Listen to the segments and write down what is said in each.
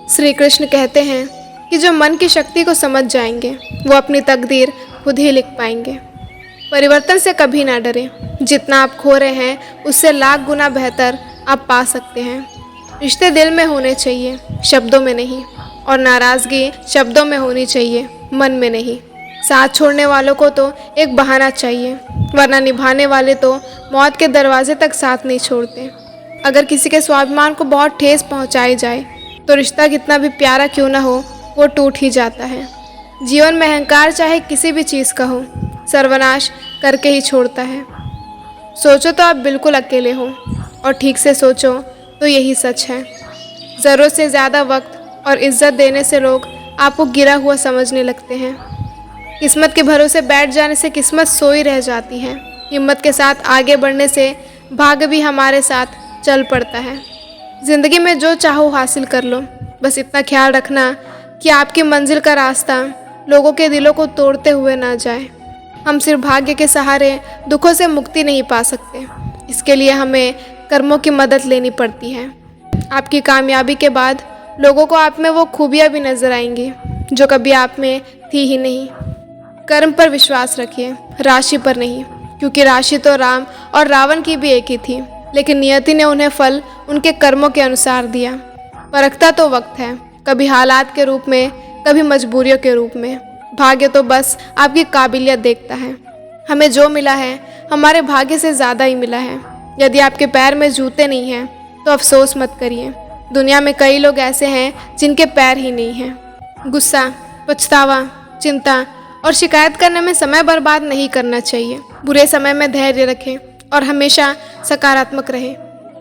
श्री कृष्ण कहते हैं कि जो मन की शक्ति को समझ जाएंगे वो अपनी तकदीर खुद ही लिख पाएंगे। परिवर्तन से कभी ना डरें। जितना आप खो रहे हैं उससे लाख गुना बेहतर आप पा सकते हैं। रिश्ते दिल में होने चाहिए, शब्दों में नहीं। और नाराज़गी शब्दों में होनी चाहिए, मन में नहीं। साथ छोड़ने वालों को तो एक बहाना चाहिए, वरना निभाने वाले तो मौत के दरवाजे तक साथ नहीं छोड़ते। अगर किसी के स्वाभिमान को बहुत ठेस पहुंचाई जाए तो रिश्ता कितना भी प्यारा क्यों ना हो वो टूट ही जाता है। जीवन में अहंकार चाहे किसी भी चीज़ का हो, सर्वनाश करके ही छोड़ता है। सोचो तो आप बिल्कुल अकेले हो, और ठीक से सोचो तो यही सच है। ज़रूरत से ज़्यादा वक्त और इज्जत देने से लोग आपको गिरा हुआ समझने लगते हैं। किस्मत के भरोसे बैठ जाने से किस्मत सोई रह जाती है। हिम्मत के साथ आगे बढ़ने से भाग्य भी हमारे साथ चल पड़ता है। ज़िंदगी में जो चाहो हासिल कर लो, बस इतना ख्याल रखना कि आपकी मंजिल का रास्ता लोगों के दिलों को तोड़ते हुए ना जाए। हम सिर्फ भाग्य के सहारे दुखों से मुक्ति नहीं पा सकते, इसके लिए हमें कर्मों की मदद लेनी पड़ती है। आपकी कामयाबी के बाद लोगों को आप में वो खूबियाँ भी नज़र आएंगी जो कभी आप में थी ही नहीं। कर्म पर विश्वास रखिए, राशि पर नहीं, क्योंकि राशि तो राम और रावण की भी एक ही थी, लेकिन नियति ने उन्हें फल उनके कर्मों के अनुसार दिया। परखता तो वक्त है, कभी हालात के रूप में, कभी मजबूरियों के रूप में। भाग्य तो बस आपकी काबिलियत देखता है। हमें जो मिला है हमारे भाग्य से ज़्यादा ही मिला है। यदि आपके पैर में जूते नहीं हैं तो अफसोस मत करिए। दुनिया में कई लोग ऐसे हैं जिनके पैर ही नहीं हैं। गुस्सा, पछतावा, चिंता और शिकायत करने में समय बर्बाद नहीं करना चाहिए। बुरे समय में धैर्य रखें और हमेशा सकारात्मक रहें।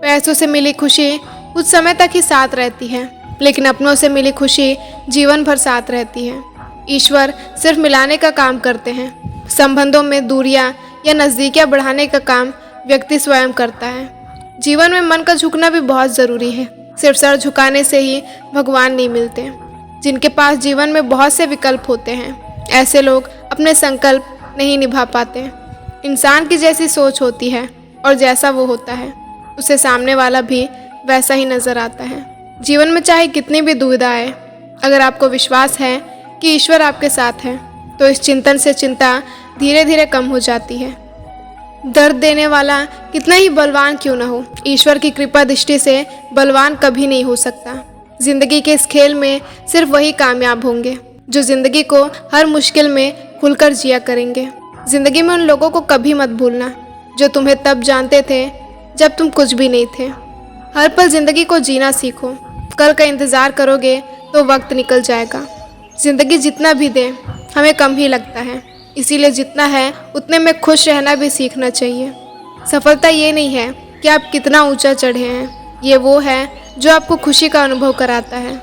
पैसों से मिली खुशी कुछ समय तक ही साथ रहती है, लेकिन अपनों से मिली खुशी जीवन भर साथ रहती है। ईश्वर सिर्फ मिलाने का काम करते हैं। संबंधों में दूरियां या नज़दीकियां बढ़ाने का काम व्यक्ति स्वयं करता है। जीवन में मन का झुकना भी बहुत ज़रूरी है। सिर्फ सर झुकाने से ही भगवान नहीं मिलते। जिनके पास जीवन में बहुत से विकल्प होते हैं, ऐसे लोग अपने संकल्प नहीं निभा पाते। इंसान की जैसी सोच होती है और जैसा वो होता है उसे सामने वाला भी वैसा ही नज़र आता है। जीवन में चाहे कितनी भी दुविधा आए, अगर आपको विश्वास है कि ईश्वर आपके साथ है तो इस चिंतन से चिंता धीरे धीरे कम हो जाती है। दर्द देने वाला कितना ही बलवान क्यों ना हो, ईश्वर की कृपा दृष्टि से बलवान कभी नहीं हो सकता। जिंदगी के इस खेल में सिर्फ वही कामयाब होंगे जो जिंदगी को हर मुश्किल में खुलकर जिया करेंगे। जिंदगी में उन लोगों को कभी मत भूलना जो तुम्हें तब जानते थे जब तुम कुछ भी नहीं थे। हर पल जिंदगी को जीना सीखो। कल का इंतज़ार करोगे तो वक्त निकल जाएगा। ज़िंदगी जितना भी दे हमें कम ही लगता है, इसीलिए जितना है उतने में खुश रहना भी सीखना चाहिए। सफलता ये नहीं है कि आप कितना ऊंचा चढ़े हैं, ये वो है जो आपको खुशी का अनुभव कराता है।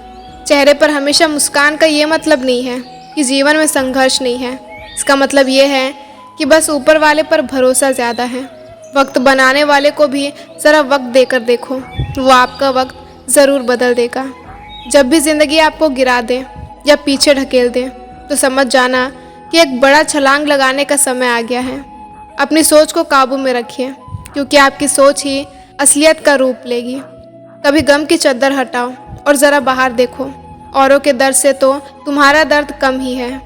चेहरे पर हमेशा मुस्कान का ये मतलब नहीं है कि जीवन में संघर्ष नहीं है। इसका मतलब ये है कि बस ऊपर वाले पर भरोसा ज़्यादा है। वक्त बनाने वाले को भी ज़रा वक्त देकर देखो, वो आपका वक्त ज़रूर बदल देगा। जब भी ज़िंदगी आपको गिरा दे या पीछे ढकेल दे तो समझ जाना कि एक बड़ा छलांग लगाने का समय आ गया है। अपनी सोच को काबू में रखिए, क्योंकि आपकी सोच ही असलियत का रूप लेगी। कभी गम की चद्दर हटाओ और ज़रा बाहर देखो। औरों के दर्द से तो तुम्हारा दर्द कम ही है।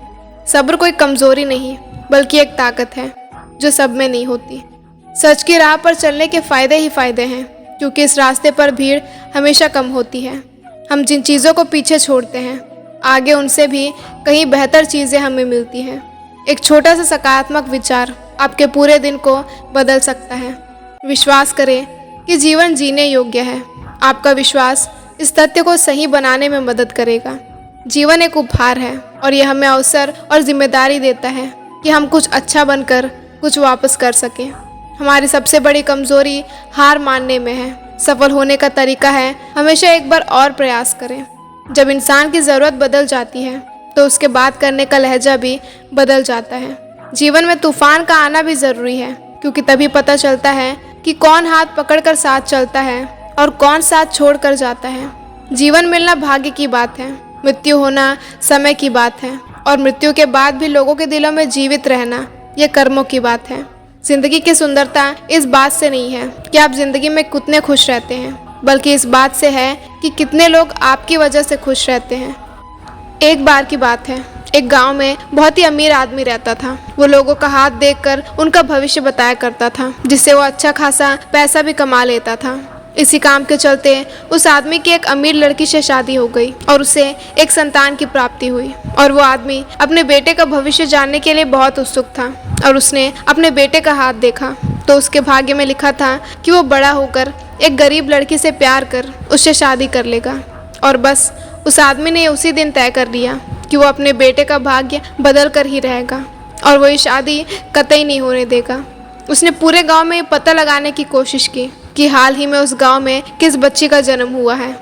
सब्र कोई कमज़ोरी नहीं बल्कि एक ताकत है जो सब में नहीं होती। सच की राह पर चलने के फ़ायदे ही फ़ायदे हैं, क्योंकि इस रास्ते पर भीड़ हमेशा कम होती है। हम जिन चीज़ों को पीछे छोड़ते हैं आगे उनसे भी कहीं बेहतर चीज़ें हमें मिलती हैं। एक छोटा सा सकारात्मक विचार आपके पूरे दिन को बदल सकता है। विश्वास करें कि जीवन जीने योग्य है। आपका विश्वास इस तथ्य को सही बनाने में मदद करेगा। जीवन एक उपहार है और यह हमें अवसर और जिम्मेदारी देता है कि हम कुछ अच्छा बनकर कुछ वापस कर सकें। हमारी सबसे बड़ी कमज़ोरी हार मानने में है। सफल होने का तरीका है हमेशा एक बार और प्रयास करें। जब इंसान की ज़रूरत बदल जाती है तो उसके बात करने का लहजा भी बदल जाता है। जीवन में तूफान का आना भी ज़रूरी है, क्योंकि तभी पता चलता है कि कौन हाथ पकड़कर साथ चलता है और कौन साथ छोड़ कर जाता है। जीवन मिलना भाग्य की बात है, मृत्यु होना समय की बात है, और मृत्यु के बाद भी लोगों के दिलों में जीवित रहना ये कर्मों की बात है। जिंदगी की सुंदरता इस बात से नहीं है कि आप जिंदगी में कितने खुश रहते हैं, बल्कि इस बात से है कि कितने लोग आपकी वजह से खुश रहते हैं। एक बार की बात है, एक गांव में बहुत ही अमीर आदमी रहता था। वो लोगों का हाथ देखकर उनका भविष्य बताया करता था, जिससे वो अच्छा खासा पैसा भी कमा लेता था। इसी काम के चलते उस आदमी की एक अमीर लड़की से शादी हो गई और उसे एक संतान की प्राप्ति हुई। और वो आदमी अपने बेटे का भविष्य जानने के लिए बहुत उत्सुक था और उसने अपने बेटे का हाथ देखा तो उसके भाग्य में लिखा था कि वो बड़ा होकर एक गरीब लड़की से प्यार कर उससे शादी कर लेगा। और बस उस आदमी ने उसी दिन तय कर लिया कि वो अपने बेटे का भाग्य बदल कर ही रहेगा और वो ये शादी कतई नहीं होने देगा। उसने पूरे गांव में पता लगाने की कोशिश की कि हाल ही में उस गांव में किस बच्ची का जन्म हुआ है।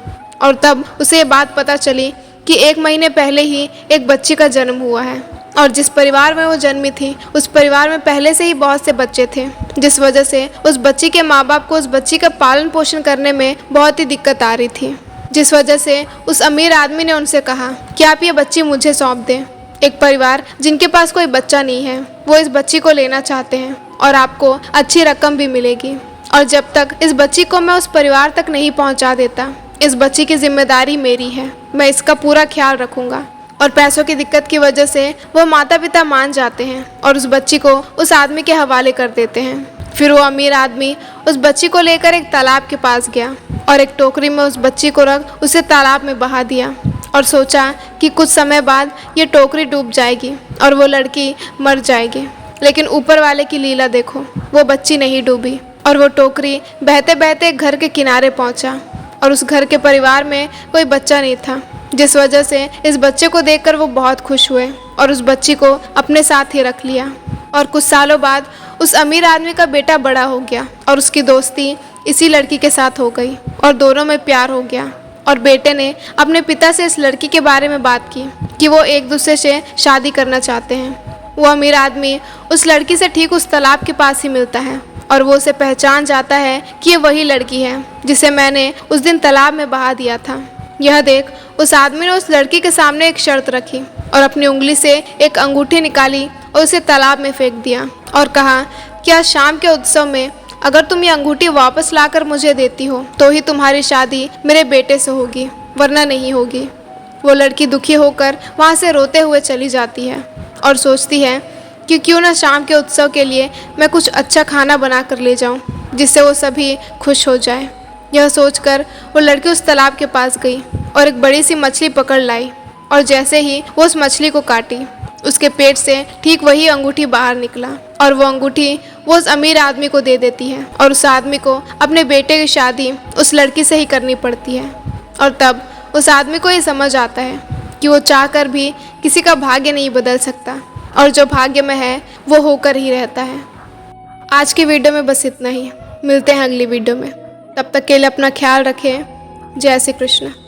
और तब उसे ये बात पता चली कि 1 महीने पहले ही एक बच्ची का जन्म हुआ है और जिस परिवार में वो जन्मी थी उस परिवार में पहले से ही बहुत से बच्चे थे, जिस वजह से उस बच्ची के माँ बाप को उस बच्ची का पालन पोषण करने में बहुत ही दिक्कत आ रही थी। जिस वजह से उस अमीर आदमी ने उनसे कहा कि आप ये बच्ची मुझे सौंप दें। एक परिवार जिनके पास कोई बच्चा नहीं है वो इस बच्ची को लेना चाहते हैं और आपको अच्छी रकम भी मिलेगी। और जब तक इस बच्ची को मैं उस परिवार तक नहीं पहुंचा देता, इस बच्ची की जिम्मेदारी मेरी है, मैं इसका पूरा ख्याल रखूंगा। और पैसों की दिक्कत की वजह से वो माता पिता मान जाते हैं और उस बच्ची को उस आदमी के हवाले कर देते हैं। फिर वो अमीर आदमी उस बच्ची को लेकर एक तालाब के पास गया और एक टोकरी में उस बच्ची को रख उसे तालाब में बहा दिया और सोचा कि कुछ समय बाद ये टोकरी डूब जाएगी और वो लड़की मर जाएगी। लेकिन ऊपर वाले की लीला देखो, वो बच्ची नहीं डूबी और वो टोकरी बहते बहते घर के किनारे पहुंचा और उस घर के परिवार में कोई बच्चा नहीं था, जिस वजह से इस बच्चे को देखकर वो बहुत खुश हुए और उस बच्ची को अपने साथ ही रख लिया। और कुछ सालों बाद उस अमीर आदमी का बेटा बड़ा हो गया और उसकी दोस्ती इसी लड़की के साथ हो गई और दोनों में प्यार हो गया। और बेटे ने अपने पिता से इस लड़की के बारे में बात की कि वो एक दूसरे से शादी करना चाहते हैं। वो अमीर आदमी उस लड़की से ठीक उस तालाब के पास ही मिलता है और वो उसे पहचान जाता है कि ये वही लड़की है जिसे मैंने उस दिन तालाब में बहा दिया था। यह देख उस आदमी ने उस लड़की के सामने एक शर्त रखी और अपनी उंगली से एक अंगूठी निकाली और उसे तालाब में फेंक दिया और कहा कि आज शाम के उत्सव में अगर तुम ये अंगूठी वापस लाकर मुझे देती हो तो ही तुम्हारी शादी मेरे बेटे से होगी, वरना नहीं होगी। वो लड़की दुखी होकर वहाँ से रोते हुए चली जाती है और सोचती है कि क्यों ना शाम के उत्सव के लिए मैं कुछ अच्छा खाना बना कर ले जाऊं, जिससे वो सभी खुश हो जाए। यह सोचकर वो लड़की उस तालाब के पास गई और एक बड़ी सी मछली पकड़ लाई और जैसे ही वो उस मछली को काटी, उसके पेट से ठीक वही अंगूठी बाहर निकला और वो अंगूठी वो उस अमीर आदमी को दे देती है और उस आदमी को अपने बेटे की शादी उस लड़की से ही करनी पड़ती है। और तब उस आदमी को ये समझ आता है कि वो चाहकर भी किसी का भाग्य नहीं बदल सकता और जो भाग्य में है वो होकर ही रहता है। आज की वीडियो में बस इतना ही, मिलते हैं अगली वीडियो में। तब तक के लिए अपना ख्याल रखें। जय श्री कृष्ण।